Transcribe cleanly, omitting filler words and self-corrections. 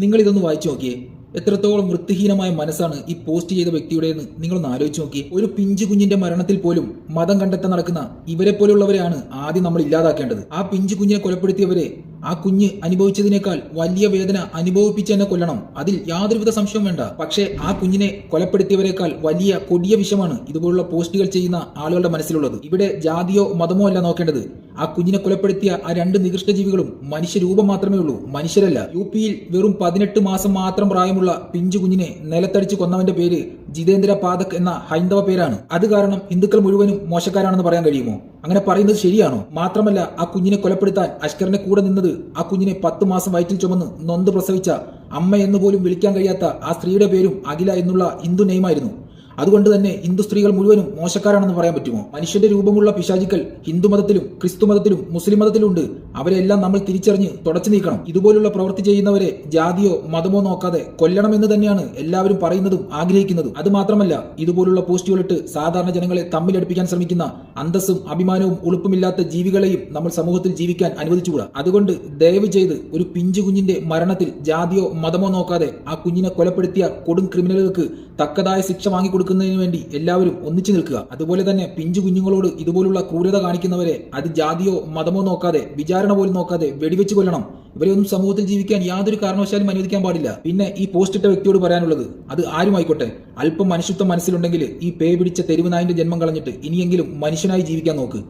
നിങ്ങൾ ഇതൊന്ന് വായിച്ചു നോക്കിയേ. എത്രത്തോളം വൃത്തിഹീനമായ മനസ്സാണ് ഈ പോസ്റ്റ് ചെയ്ത വ്യക്തിയുടേന്ന് നിങ്ങളൊന്ന് ആലോചിച്ച് നോക്കിയേ. ഒരു പിഞ്ചു കുഞ്ഞിന്റെ മരണത്തിൽ പോലും മതം കണ്ടെത്താൻ നടക്കുന്ന ഇവരെ പോലുള്ളവരെയാണ് ആദ്യം നമ്മൾ ഇല്ലാതാക്കേണ്ടത്. ആ പിഞ്ചു കുഞ്ഞിനെ കൊലപ്പെടുത്തിയവരെ ആ കുഞ്ഞ് അനുഭവിച്ചതിനേക്കാൾ വലിയ വേദന അനുഭവിപ്പിച്ച് തന്നെ കൊല്ലണം. അതിൽ യാതൊരുവിധ സംശയവും വേണ്ട. പക്ഷേ ആ കുഞ്ഞിനെ കൊലപ്പെടുത്തിയവരെക്കാൾ വലിയ കൊടിയ വിഷമാണ് ഇതുപോലുള്ള പോസ്റ്റുകൾ ചെയ്യുന്ന ആളുകളുടെ മനസ്സിലുള്ളത്. ഇവിടെ ജാതിയോ മതമോ അല്ല നോക്കേണ്ടത്. ആ കുഞ്ഞിനെ കൊലപ്പെടുത്തിയ ആ രണ്ട് നികൃഷ്ട ജീവികളും മനുഷ്യരൂപം മാത്രമേ ഉള്ളൂ, മനുഷ്യരല്ല. യു.പിയിൽ വെറും 18 മാസം മാത്രം പ്രായമുള്ള പിഞ്ചു കുഞ്ഞിനെ നിലത്തടിച്ച് കൊന്നവന്റെ പേര് ജിതേന്ദ്ര പാതക് എന്ന ഹൈന്ദവ പേരാണ്. അത് കാരണം ഹിന്ദുക്കൾ മുഴുവനും മോശക്കാരാണെന്ന് പറയാൻ കഴിയുമോ? അങ്ങനെ പറയുന്നത് ശരിയാണോ? മാത്രമല്ല, ആ കുഞ്ഞിനെ കൊലപ്പെടുത്താൻ അഷ്കറിന്റെ കൂടെ നിന്നത് ആ കുഞ്ഞിനെ 10 മാസം വയറ്റിൽ ചുമന്ന് നൊന്ത് പ്രസവിച്ച അമ്മ എന്ന് പോലും വിളിക്കാൻ കഴിയാത്ത ആ സ്ത്രീയുടെ പേരും അഖില എന്നുള്ള ഹിന്ദു നെയ്മായിരുന്നു. അതുകൊണ്ട് തന്നെ ഹിന്ദു സ്ത്രീകൾ മുഴുവനും മോശക്കാരാണെന്ന് പറയാൻ പറ്റുമോ? മനുഷ്യന്റെ രൂപമുള്ള പിശാചുക്കൾ ഹിന്ദു മതത്തിലും ക്രിസ്തു മതത്തിലും മുസ്ലിം മതത്തിലും ഉണ്ട്. അവരെല്ലാം നമ്മൾ തിരിച്ചറിഞ്ഞ് തുടച്ചു നീക്കണം. ഇതുപോലുള്ള പ്രവൃത്തി ചെയ്യുന്നവരെ ജാതിയോ മതമോ നോക്കാതെ കൊല്ലണമെന്ന് തന്നെയാണ് എല്ലാവരും പറയുന്നതും ആഗ്രഹിക്കുന്നതും. അത് മാത്രമല്ല, ഇതുപോലുള്ള പോസ്റ്റുകളിട്ട് സാധാരണ ജനങ്ങളെ തമ്മിലടുപ്പിക്കാൻ ശ്രമിക്കുന്ന അന്തസ്സും അഭിമാനവും ഉളുപ്പുമില്ലാത്ത ജീവികളെയും നമ്മൾ സമൂഹത്തിൽ ജീവിക്കാൻ അനുവദിച്ചുകൂടാ. അതുകൊണ്ട് ദയവ് ചെയ്ത് ഒരു പിഞ്ചു കുഞ്ഞിന്റെ മരണത്തിൽ ജാതിയോ മതമോ നോക്കാതെ ആ കുഞ്ഞിനെ കൊലപ്പെടുത്തിയ കൊടും ക്രിമിനലുകൾക്ക് തക്കതായ ശിക്ഷ വാങ്ങിക്കൊടുക്കുന്നതിന് വേണ്ടി എല്ലാവരും ഒന്നിച്ചു നിൽക്കുക. അതുപോലെ തന്നെ പിഞ്ചു കുഞ്ഞുങ്ങളോട് ഇതുപോലുള്ള ക്രൂരത കാണിക്കുന്നവരെ അത് ജാതിയോ മതമോ നോക്കാതെ, വിചാരണ പോലും നോക്കാതെ വെടിവെച്ച് കൊല്ലണം. ഇവരെയൊന്നും സമൂഹത്തിൽ ജീവിക്കാൻ യാതൊരു കാരണവശാലും അനുവദിക്കാൻ പാടില്ല. പിന്നെ ഈ പോസ്റ്റ് ഇട്ട വ്യക്തിയോട് പറയാനുള്ളത്, അത് ആരുമായിക്കോട്ടെ, അല്പം മനുഷ്യത്വം മനസ്സിലുണ്ടെങ്കിൽ ഈ പേ പിടിച്ച തെരുവ് നായിന്റെ ജന്മം കളഞ്ഞിട്ട് ഇനിയെങ്കിലും മനുഷ്യനായി ജീവിക്കാൻ നോക്ക്.